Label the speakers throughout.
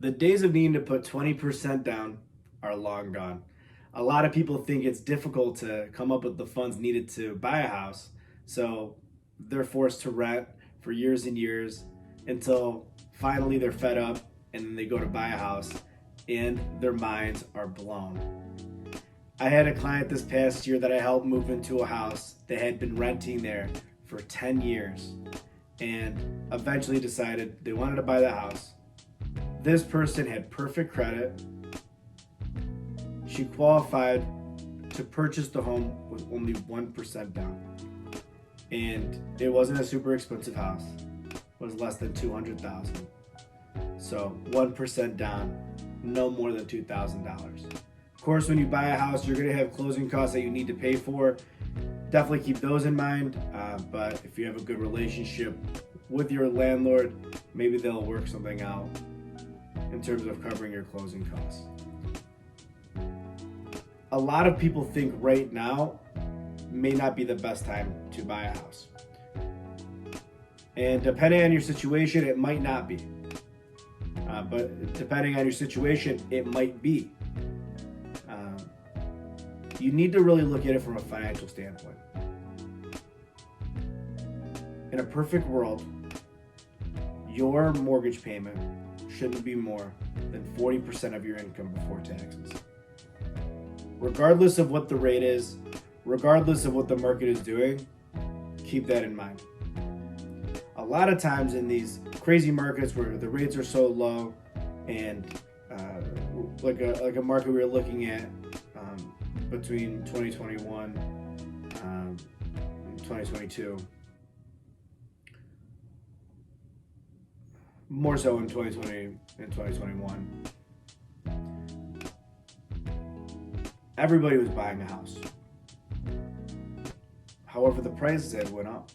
Speaker 1: The days of needing to put 20% down are long gone. A lot of people think it's difficult to come up with the funds needed to buy a house, so they're forced to rent for years and years until finally they're fed up and then they go to buy a house and their minds are blown. I had a client this past year that I helped move into a house that had been renting there for 10 years and eventually decided they wanted to buy the house. This person had perfect credit. She qualified to purchase the home with only 1% down. And it wasn't a super expensive house. It was less than $200,000. So 1% down, no more than $2,000. Of course, when you buy a house, you're gonna have closing costs that you need to pay for. Definitely keep those in mind. But if you have a good relationship with your landlord, maybe they'll work something out in terms of covering your closing costs. A lot of people think right now may not be the best time to buy a house. And depending on your situation, it might not be. But depending on your situation, it might be. You need to really look at it from a financial standpoint. In a perfect world, your mortgage payment shouldn't be more than 40% of your income before taxes. Regardless of what the rate is, regardless of what the market is doing, keep that in mind. A lot of times in these crazy markets where the rates are so low and like a market we were looking at between 2021 and 2022, more so in 2020 and 2021, everybody was buying a house. However, the prices had went up.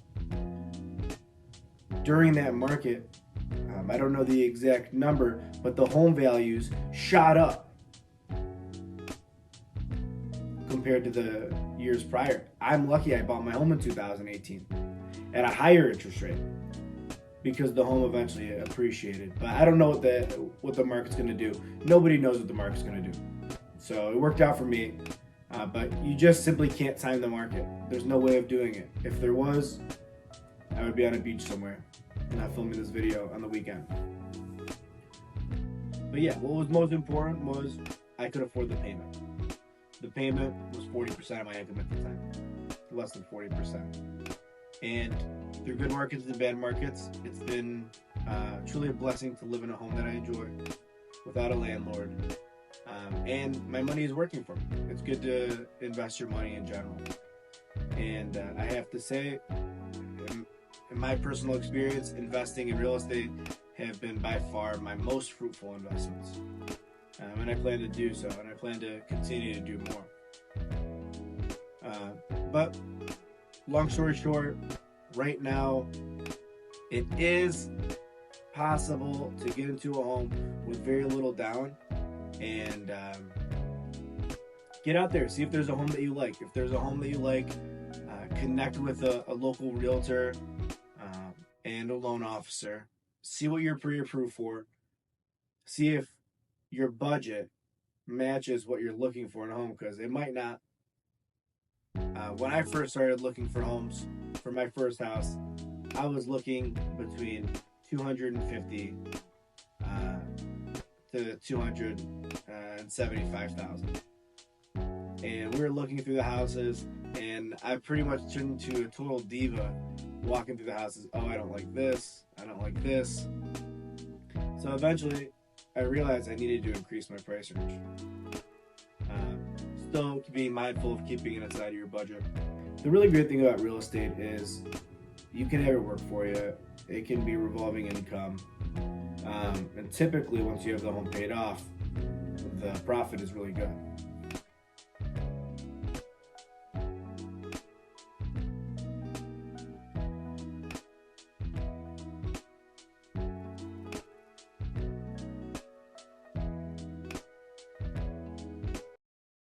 Speaker 1: During that market, I don't know the exact number, but the home values shot up compared to the years prior. I'm lucky I bought my home in 2018 at a higher interest rate because the home eventually appreciated. But I don't know what the market's going to do. Nobody knows what the market's going to do. So it worked out for me. But you just simply can't time the market. There's no way of doing it. If there was, I would be on a beach somewhere, not filming this video on the weekend. But yeah, what was most important was I could afford the payment. The payment was 40% of my income at the time, less than 40%. And through good markets and bad markets, it's been truly a blessing to live in a home that I enjoy without a landlord. And my money is working for me. It's good to invest your money in general. And I have to say, in my personal experience, investing in real estate have been by far my most fruitful investments. And I plan to do so, and I plan to continue to do more. But long story short, right now, it is possible to get into a home with very little down and get out there, see if there's a home that you like. If there's a home that you like, connect with a local realtor and a loan officer. See what you're pre-approved for. See if your budget matches what you're looking for in a home, because it might not. When I first started looking for homes for my first house, I was looking between $250,000 to $275,000, and we were looking through the houses, and I pretty much turned into a total diva walking through the houses. Oh, I don't like this. I don't like this. So eventually, I realized I needed to increase my price range. Still being mindful of keeping it inside of your budget. The really great thing about real estate is you can have it work for you. It can be revolving income. And typically, once you have the home paid off, the profit is really good.